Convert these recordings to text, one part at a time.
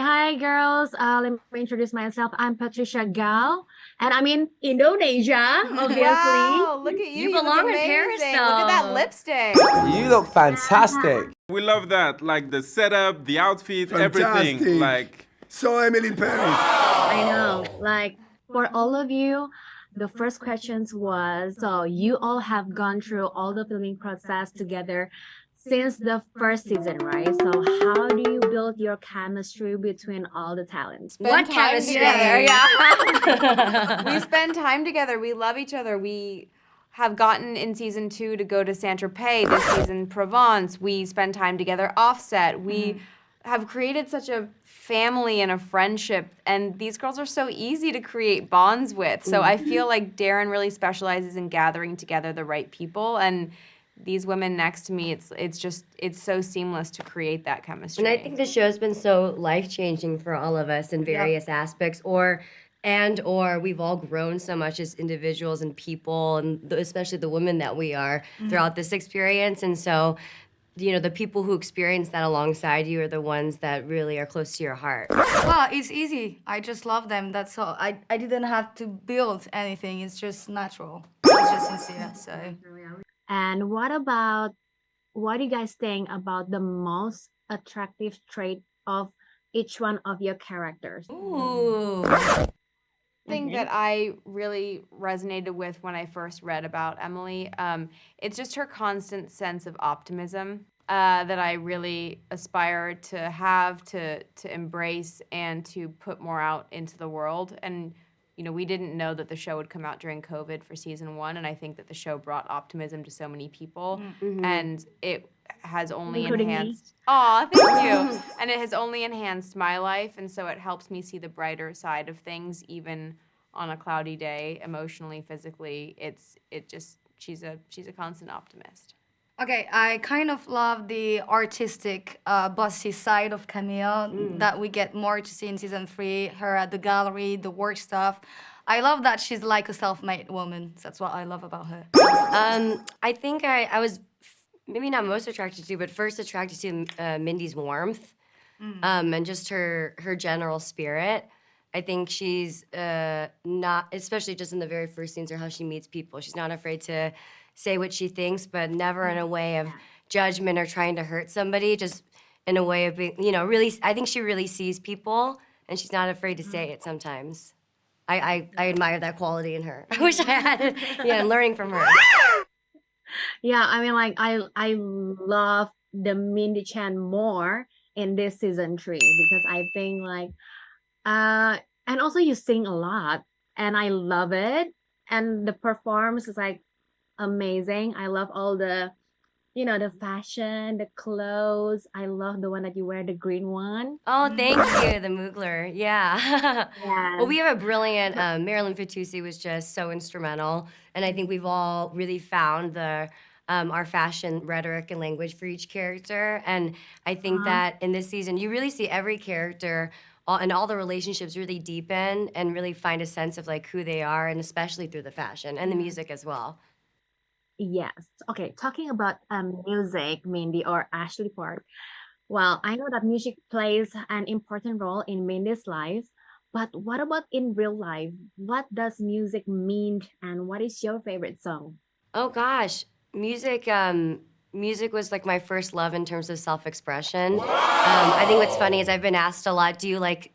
hi girls. Let me introduce myself. I'm Patricia Gouw, and I'm in Indonesia, obviously. Wow, look at you. You belong in Paris, amazing. Look at that though. lipstick. You look fantastic. We love that, like the setup, the outfit, Fantastic. everything. Like, So Emily in Paris. I know. Like for all of you, the first questions was so you all have gone through all the filming process together since the first season, right? So how do you build your chemistry between all the talents? What Spend time chemistry? together, yeah. We spend time together. We love each other. We have gotten in season 2 to go to Saint-Tropez, this season Provence. We spend time together offset. We have created such a family and a friendship, and these girls are so easy to create bonds with. So I feel like Darren really specializes in gathering together the right people, and these women next to me, it's so seamless to create that chemistry. And I think the show's been so life-changing for all of us in various aspects, or we've all grown so much as individuals and people, and especially the women that we are throughout this experience. And so, you know, the people who experience that alongside you are the ones that really are close to your heart. Well, it's easy. I just love them. That's all. I didn't have to build anything. It's just natural. It's just sincere. So. And what do you guys think about the most attractive trait of each one of your characters? Ooh. Thing that I really resonated with when I first read about Emily, it's just her constant sense of optimism that I really aspire to have, to embrace, and to put more out into the world. And you know, we didn't know that the show would come out during COVID for season 1, and I think that the show brought optimism to so many people, and it has only Including me. enhanced. Aw, thank you. And it has only enhanced my life, and so it helps me see the brighter side of things, even on a cloudy day, emotionally, physically. She's a constant optimist. Okay, I kind of love the artistic, bossy side of Camille that we get more to see in season 3. Her at the gallery, the work stuff. I love that she's like a self-made woman. That's what I love about her. I think I was maybe not most attracted to, but first attracted to Mindy's warmth and just her general spirit. I think she's not, especially just in the very first scenes or how she meets people, she's not afraid to say what she thinks, but never in a way of judgment or trying to hurt somebody, just in a way of being, you know, really, I think she really sees people and she's not afraid to say it sometimes. I admire that quality in her. I wish I had it. Yeah, I'm learning from her. Yeah, I mean, like I love the Mindy Chan more in this season 3 because I think like, and also you sing a lot, and I love it, and the performance is like amazing. I love all the, you know, the fashion, the clothes. I love the one that you wear, the green one. Oh, thank you, the Moogler. Yeah. Yeah. Well, we have a brilliant, Marilyn Fitoussi was just so instrumental. And I think we've all really found our fashion rhetoric and language for each character. And I think that in this season, you really see every character and all the relationships really deepen and really find a sense of like who they are, and especially through the fashion and the music as well. Yes. Okay. Talking about music, Mindy or Ashley Park. Well, I know that music plays an important role in Mindy's life, but what about in real life? What does music mean, and what is your favorite song? Oh gosh, music was like my first love in terms of self-expression. I think what's funny is I've been asked a lot, do you like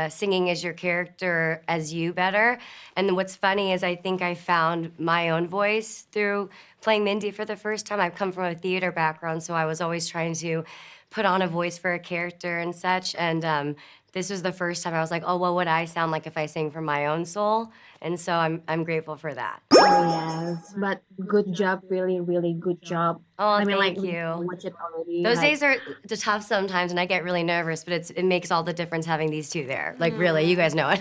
singing as your character as you better? And what's funny is I think I found my own voice through playing Mindy for the first time. I've come from a theater background, so I was always trying to put on a voice for a character and such. And this was the first time I was like, oh, what would I sound like if I sang from my own soul? And so I'm grateful for that. Oh yes, but good job, really, really good job. Oh, I mean, thank like we you. watch it already. Those like, days are tough sometimes, and I get really nervous, but it makes all the difference having these two there. Like, really, you guys know it.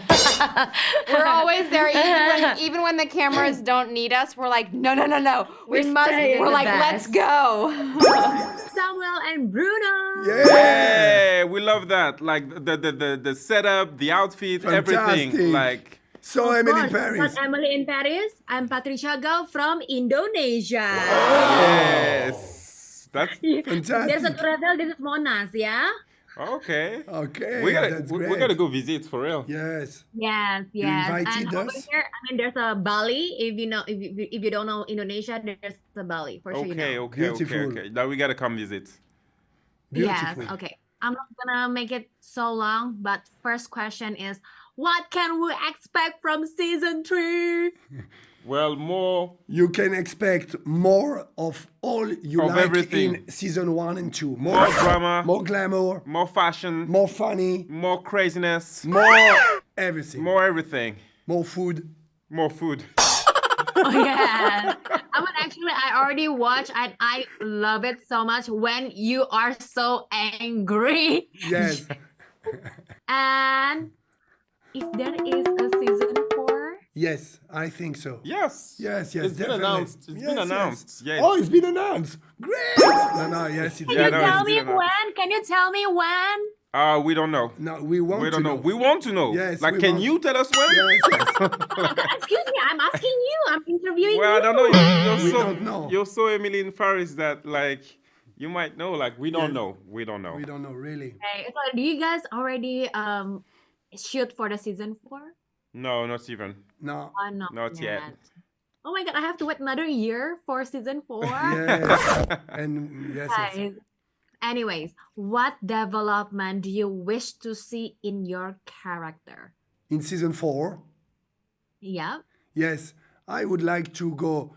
We're always there, even when the cameras don't need us. We're like, no. We're staying We're the like, best. let's go. Samuel and Bruno. yeah, we love that. Like the setup, the outfit, everything. Fantastic. Like, So Of Emily in course, Paris. but Emily in Paris. I'm Patricia Gouw from Indonesia. yes, that's There's a Fantastic. travel. This is Monas, yeah. Okay. Okay, We gotta that's we great. gotta go visit for real. Yes. Yes, You yes. And invited over us? here, I mean, there's a Bali. If you don't know Indonesia, there's a Bali for sure. You Okay, know. okay, okay, Beautiful. okay. Now we gotta come visit. Yes. Beautiful. Okay. I'm not gonna make it so long, but first question is, what can we expect from season 3? Well, more You can expect more of all you Of like everything. in season 1 and 2. More drama. more glamour, more fashion, more funny, more craziness, more everything, more everything, more food. more food. Oh yeah. I mean, actually, I already watched and I love it so much when you are so angry. Yes. And if there is a season 4, Yes, I think so. Yes. Yes, yes, It's been definitely. announced. It's Yes, been yes. announced. Yeah. Oh, it's been announced. Great. No, yes, it's can Yeah, you no, tell it's me been announced. when? Can you tell me when? We don't know. No, we want We to don't know. know. We want to know. Yes, Like, we can want. you tell us when? Yes, yes. Excuse me, I'm asking you. I'm interviewing Well, I you. don't know. You're We so don't know. you're so Emily in Paris that like you might know. Like we don't Yes. know. We don't know. We don't know, really. Okay, so do you guys already shoot for the season 4? No, not even. No. Not yet. Oh my god, I have to wait another year for season 4. Yes. And yes, yes. Guys. Anyways, what development do you wish to see in your character? In season 4, Yeah. yes, I would like to go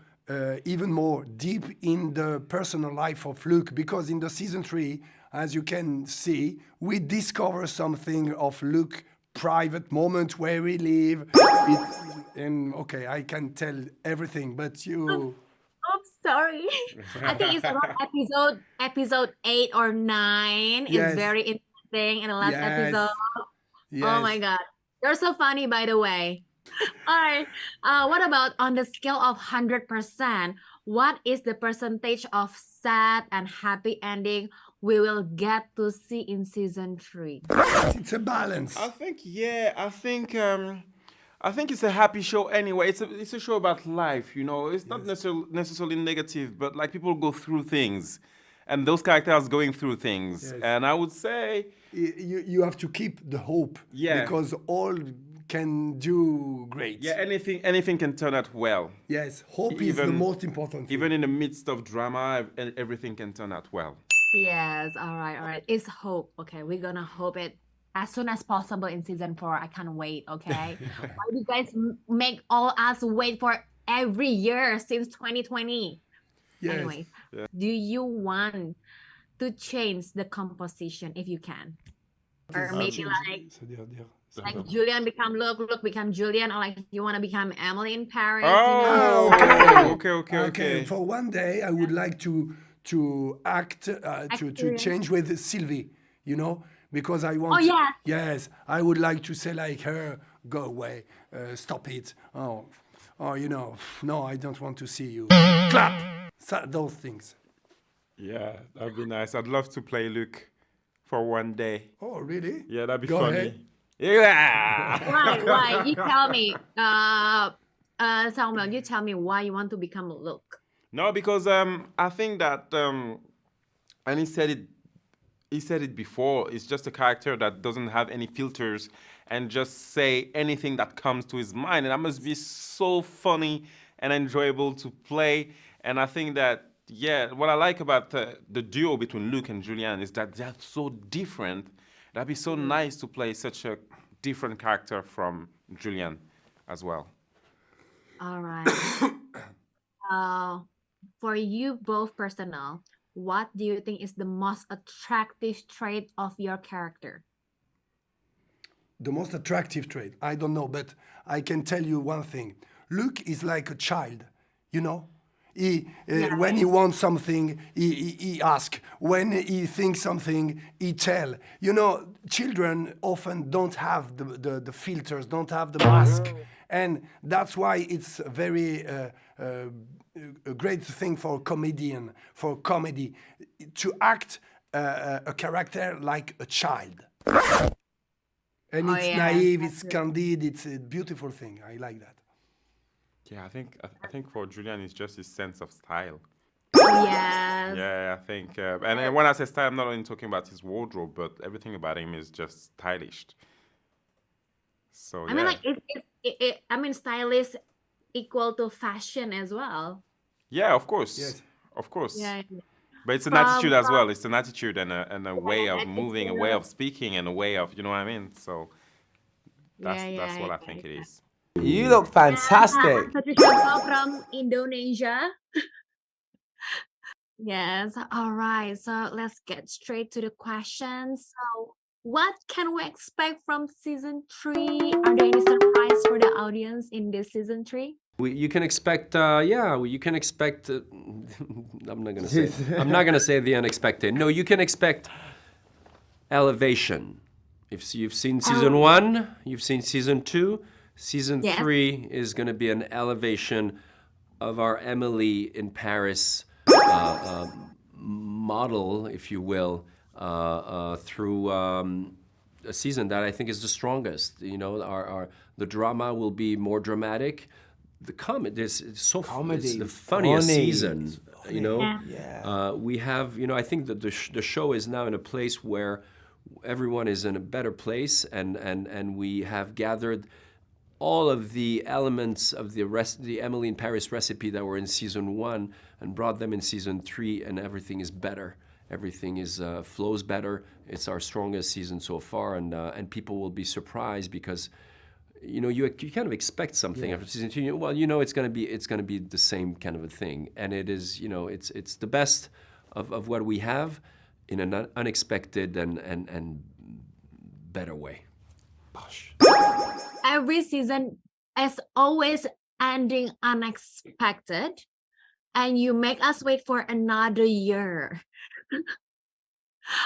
even more deep in the personal life of Luke, because in the season 3, as you can see, we discover something of Luke private moment where we live. And okay, I can tell everything, but you. Oops, sorry. I think it's around episode 8 or 9. Yes. It's very interesting in the last Yes. episode. Yes. Oh my god. You're so funny, by the way. All right. What about on the scale of 100%? What is the percentage of sad and happy ending we will get to see in season 3? It's a balance. I think I think it's a happy show anyway. It's a show about life, you know. It's not necessarily negative, but like people go through things, and those characters going through things. Yes. And I would say, You have to keep the hope. Yeah. Because all can do great. yeah, anything can turn out well. Yes, hope is the Even- most important thing. Even in the midst of drama, everything can turn out well. Yes. All right. It's hope. Okay, we're gonna hope it as soon as possible in season 4. I can't wait. Okay. Why do you guys make all us wait for every year since 2020? Yes. Anyways, do you want to change the composition if you can? Or maybe like Julian become Luke become Julian, or like you want to become Emily in Paris? Oh, okay. For one day, I would like to act to change with Sylvie, you know, because I want. Oh, yeah. Yes, I would like to say like her, go away, stop it. Oh, you know, no, I don't want to see you. Clap. Those things. Yeah, that'd be nice. I'd love to play Luke for one day. Oh, really? Yeah, that'd be Go funny. ahead. Yeah. Why? You tell me. Samuel, you tell me why you want to become Luke. No, because I think that and he said it before, it's just a character that doesn't have any filters and just say anything that comes to his mind. And that must be so funny and enjoyable to play. And I think that, yeah, what I like about the duo between Luke and Julian is that they're so different. That'd be so nice to play such a different character from Julian as well. All right. For you both personal, what do you think is the most attractive trait of your character? The most attractive trait, I don't know, but I can tell you one thing. Luke is like a child, you know? When he wants something, he asks. When he thinks something, he tell. You know, children often don't have the filters, don't have the mask. And that's why it's very a great thing for comedy, to act a character like a child. And it's naive, it's candid, it's a beautiful thing. I like that. Yeah, I think for Julian, it's just his sense of style. Yes. Yeah, I think. And then when I say style, I'm not only talking about his wardrobe, but everything about him is just stylish. So I mean, like I mean, stylish equal to fashion as well. yeah, of course, Yes. of course. Yeah. But it's an From attitude as well. It's an attitude and a way of moving, a way attitude. of speaking, and a way of, you know what I mean? So that's Yeah. what I think it is. You look fantastic. I'm Patricia from Indonesia. Yes. All right. So let's get straight to the questions. So, what can we expect from season 3? Are there any surprise for the audience in this season 3? You can expect, you can expect. I'm not gonna say. I'm not gonna say the unexpected. No, you can expect elevation. If you've seen season 1, you've seen season 2. Season Yes. 3 is gonna be an elevation of our Emily in Paris model, if you will, through a season that I think is the strongest. You know, the drama will be more dramatic. The comedy is so Comedy it's the is funniest funny. season. You know, Yeah. we have. You know, I think that the show is now in a place where everyone is in a better place, and we have gathered all of the elements of the Emily in Paris recipe that were in season 1 and brought them in season 3, and everything is better. Everything is flows better. It's our strongest season so far, and people will be surprised because, you know, you kind of expect something after season 2. Well, you know, it's gonna be the same kind of a thing, and it is. You know, it's the best of what we have in an unexpected and better way. Every season is always ending unexpected, and you make us wait for another year.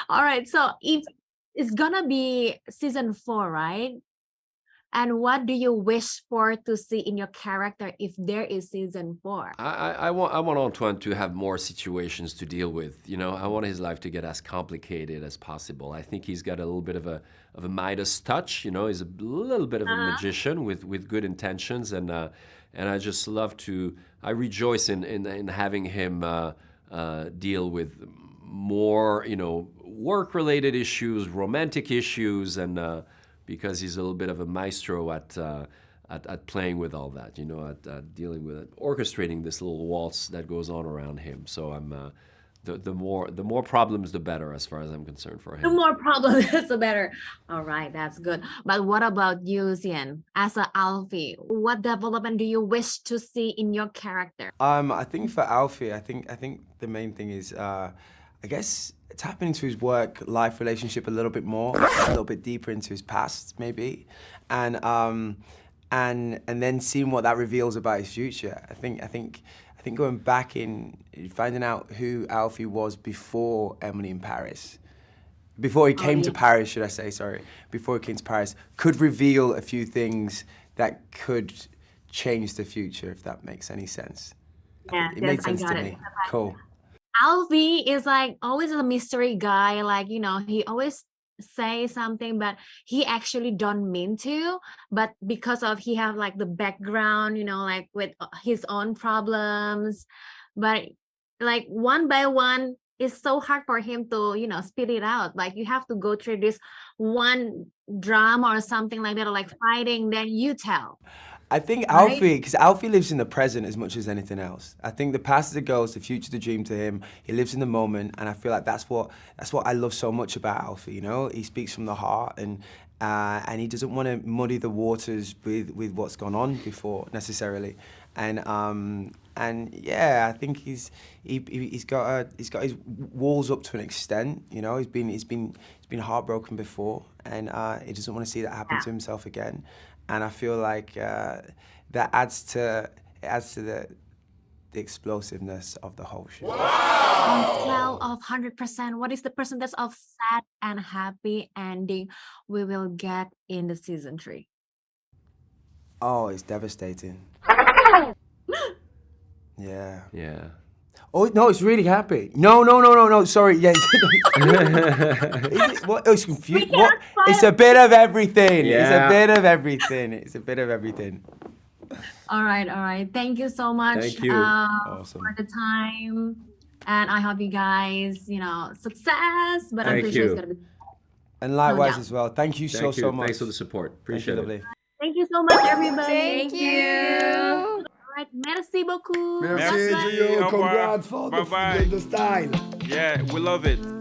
All right, so if it's gonna be season 4, right? And what do you wish for to see in your character if there is season 4? I want Antoine to have more situations to deal with. You know, I want his life to get as complicated as possible. I think he's got a little bit of a Midas touch. You know, he's a little bit of a magician with good intentions, and I just love to. I rejoice in having him deal with more, you know, work-related issues, romantic issues, and because he's a little bit of a maestro at playing with all that, you know, at dealing with it, orchestrating this little waltz that goes on around him. So I'm the more problems, the better, as far as I'm concerned for The him. more problems, the better. All right, that's good. But what about you, Xian? As a Alfie, what development do you wish to see in your character? I think for Alfie, I think the main thing is, I guess, tapping into his work-life relationship a little bit more, a little bit deeper into his past, maybe, and then seeing what that reveals about his future. I think going back in finding out who Alfie was before Emily in Paris, before he came to Paris, should I say? Sorry, before he came to Paris, could reveal a few things that could change the future, if that makes any sense. Yeah, It made sense I to got me. it. Cool. Alfie is like always a mystery guy. Like, you know, he always say something, but he actually don't mean to. But because of he have like the background, you know, like with his own problems. But like one by one, it's so hard for him to, you know, spit it out. Like you have to go through this one drama or something like that, or like fighting, then you tell. I think Right? Alfie, because Alfie lives in the present as much as anything else. I think the past is a ghost, the future's a dream to him. He lives in the moment, and I feel like that's what I love so much about Alfie. You know, he speaks from the heart, and he doesn't want to muddy the waters with what's gone on before necessarily. And yeah, I think he's got his walls up to an extent. You know, he's been heartbroken before, and he doesn't want to see that happen to himself again. And I feel like that adds to the explosiveness of the whole show. On a scale of 100%, what is the percentage of sad and happy ending we will get in the season 3? Oh, it's devastating. Yeah. Yeah. Oh no, it's really happy. No. Sorry. Yeah. Is it, what? Oh, it's confused. What? It's a bit of everything. Yeah. It's a bit of everything. It's a bit of everything. All right. Thank you so much Thank you. Awesome. for the time. And I hope you guys, you know, success. But I'm Thank pretty sure it's you. gonna be. And likewise doubt. as well. Thank you Thank you. so much. Thanks for the support. Thank you, Appreciate it. lovely. Thank you so much, everybody. Thank you. All right, merci beaucoup. Merci God to bless. you. Au revoir. Congrats for Bye-bye. the style. Yeah, we love it.